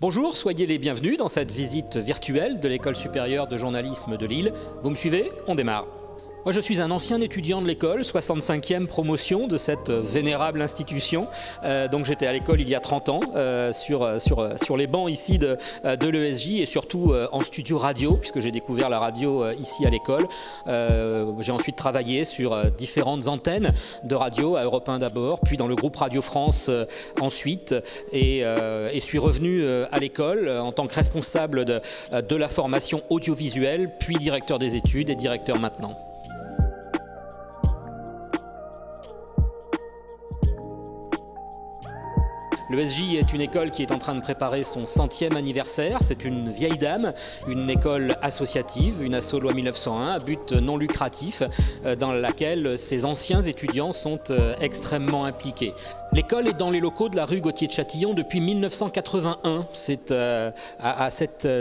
Bonjour, soyez les bienvenus dans cette visite virtuelle de l'École supérieure de journalisme de Lille. Vous me suivez? On démarre. Moi, je suis un ancien étudiant de l'école, 65e promotion de cette vénérable institution. Donc j'étais à l'école il y a 30 ans, sur les bancs ici de l'ESJ et surtout en studio radio, puisque j'ai découvert la radio ici à l'école. J'ai ensuite travaillé sur différentes antennes de radio, à Europe 1 d'abord, puis dans le groupe Radio France ensuite, et suis revenu à l'école en tant que responsable de la formation audiovisuelle, puis directeur des études et directeur maintenant. L'ESJ est une école qui est en train de préparer son 100e anniversaire. C'est une vieille dame, une école associative, une asso loi 1901 à but non lucratif, dans laquelle ses anciens étudiants sont extrêmement impliqués. L'école est dans les locaux de la rue Gauthier de Châtillon depuis 1981. C'est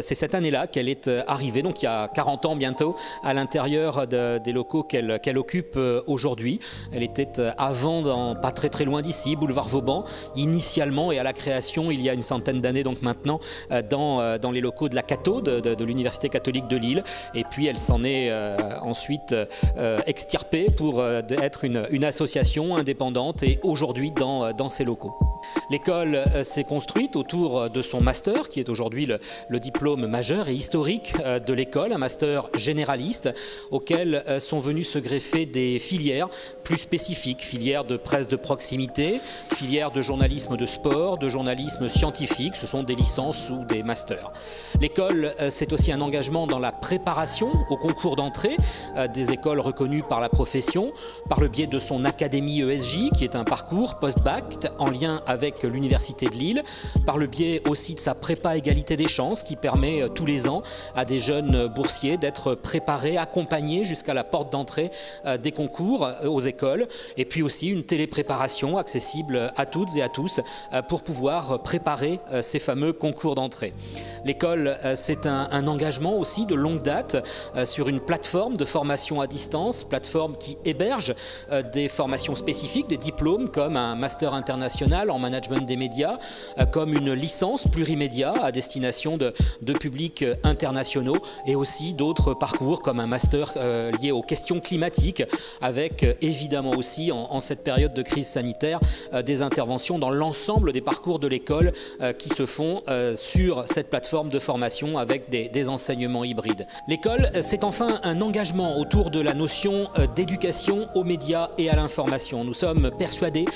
cette année-là qu'elle est arrivée, donc il y a 40 ans bientôt, à l'intérieur des locaux qu'elle occupe aujourd'hui. Elle était avant, pas très loin d'ici, boulevard Vauban, initialement et à la création il y a une centaine d'années donc maintenant, dans les locaux de la Cato, de l'Université catholique de Lille. Et puis elle s'en est ensuite extirpée pour être une association indépendante et aujourd'hui dans ces locaux. L'école s'est construite autour de son master, qui est aujourd'hui le diplôme majeur et historique de l'école, un master généraliste, auquel sont venus se greffer des filières plus spécifiques, filières de presse de proximité, filières de journalisme de sport, de journalisme scientifique, ce sont des licences ou des masters. L'école, c'est aussi un engagement dans la préparation au concours d'entrée des écoles reconnues par la profession, par le biais de son académie ESJ, qui est un parcours post-bac en lien avec l'Université de Lille, par le biais aussi de sa prépa égalité des chances qui permet tous les ans à des jeunes boursiers d'être préparés, accompagnés jusqu'à la porte d'entrée des concours aux écoles, et puis aussi une télépréparation accessible à toutes et à tous pour pouvoir préparer ces fameux concours d'entrée. L'école, c'est un engagement aussi de longue date sur une plateforme de formation à distance, plateforme qui héberge des formations spécifiques, des diplômes comme un master international en management des médias, comme une licence plurimédia à destination de publics internationaux et aussi d'autres parcours comme un master lié aux questions climatiques avec évidemment aussi en cette période de crise sanitaire des interventions dans l'ensemble des parcours de l'école qui se font sur cette plateforme de formation avec des enseignements hybrides. L'école, c'est enfin un engagement autour de la notion d'éducation aux médias et à l'information. Nous sommes persuadés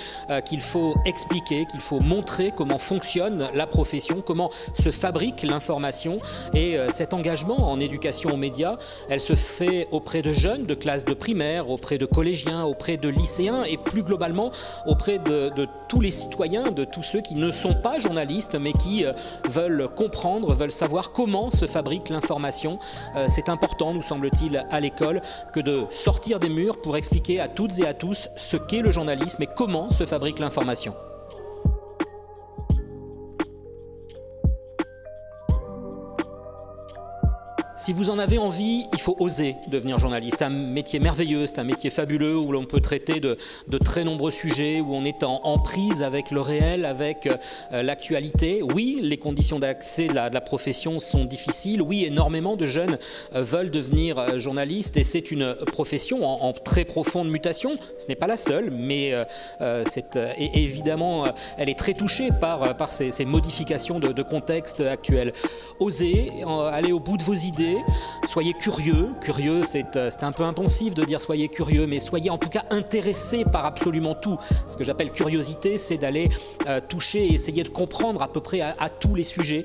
qu'il faut expliquer, qu'il faut montrer comment fonctionne la profession, comment se fabrique l'information, et cet engagement en éducation aux médias, elle se fait auprès de jeunes de classes de primaire, auprès de collégiens, auprès de lycéens et plus globalement auprès de tous les citoyens, de tous ceux qui ne sont pas journalistes mais qui veulent comprendre, veulent savoir comment se fabrique l'information. C'est important, nous semble-t-il, à l'école que de sortir des murs pour expliquer à toutes et à tous ce qu'est le journalisme et comment se fabrique l'information. Si vous en avez envie, il faut oser devenir journaliste. C'est un métier merveilleux, c'est un métier fabuleux où l'on peut traiter de très nombreux sujets, où on est en prise avec le réel, avec l'actualité. Oui, les conditions d'accès de la profession sont difficiles. Oui, énormément de jeunes veulent devenir journalistes et c'est une profession en très profonde mutation. Ce n'est pas la seule, mais évidemment, elle est très touchée par ces modifications de contexte actuel. Osez aller au bout de vos idées. Soyez curieux. Curieux, c'est un peu impensif de dire soyez curieux, mais soyez en tout cas intéressés par absolument tout. Ce que j'appelle curiosité, c'est d'aller toucher et essayer de comprendre à peu près à tous les sujets.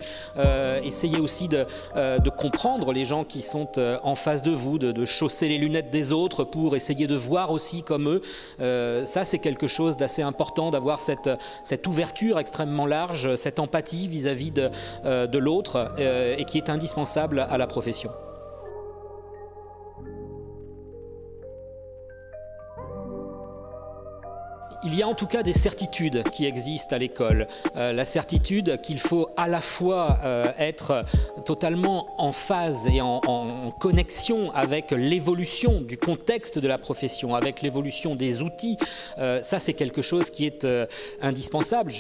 Essayez aussi de comprendre les gens qui sont en face de vous, de chausser les lunettes des autres pour essayer de voir aussi comme eux. Ça, c'est quelque chose d'assez important, d'avoir cette ouverture extrêmement large, cette empathie vis-à-vis de l'autre et qui est indispensable à la profession. Il y a en tout cas des certitudes qui existent à l'école. La certitude qu'il faut à la fois être totalement en phase et en connexion avec l'évolution du contexte de la profession, avec l'évolution des outils. Ça, c'est quelque chose qui est indispensable.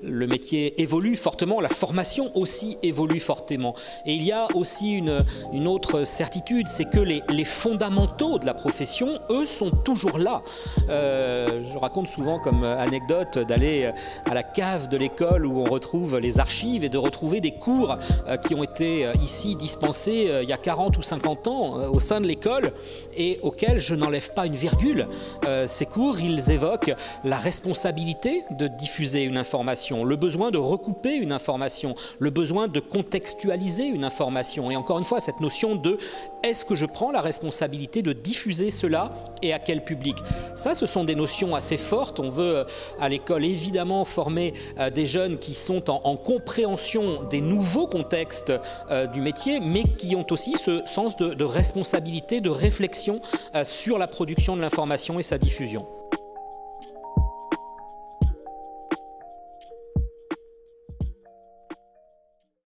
Le métier évolue fortement, la formation aussi évolue fortement. Et il y a aussi une autre certitude, c'est que les fondamentaux de la profession, eux, sont toujours là. Je raconte souvent comme anecdote d'aller à la cave de l'école où on retrouve les archives et de retrouver des cours qui ont été ici dispensés il y a 40 ou 50 ans au sein de l'école et auxquels je n'enlève pas une virgule. Ces cours, ils évoquent la responsabilité de diffuser une information, le besoin de recouper une information, le besoin de contextualiser une information. Et encore une fois, cette notion de est-ce que je prends la responsabilité de diffuser cela et à quel public? Ça, ce sont des notions assez fortes. On veut à l'école évidemment former des jeunes qui sont en compréhension des nouveaux contextes du métier, mais qui ont aussi ce sens de responsabilité, de réflexion sur la production de l'information et sa diffusion.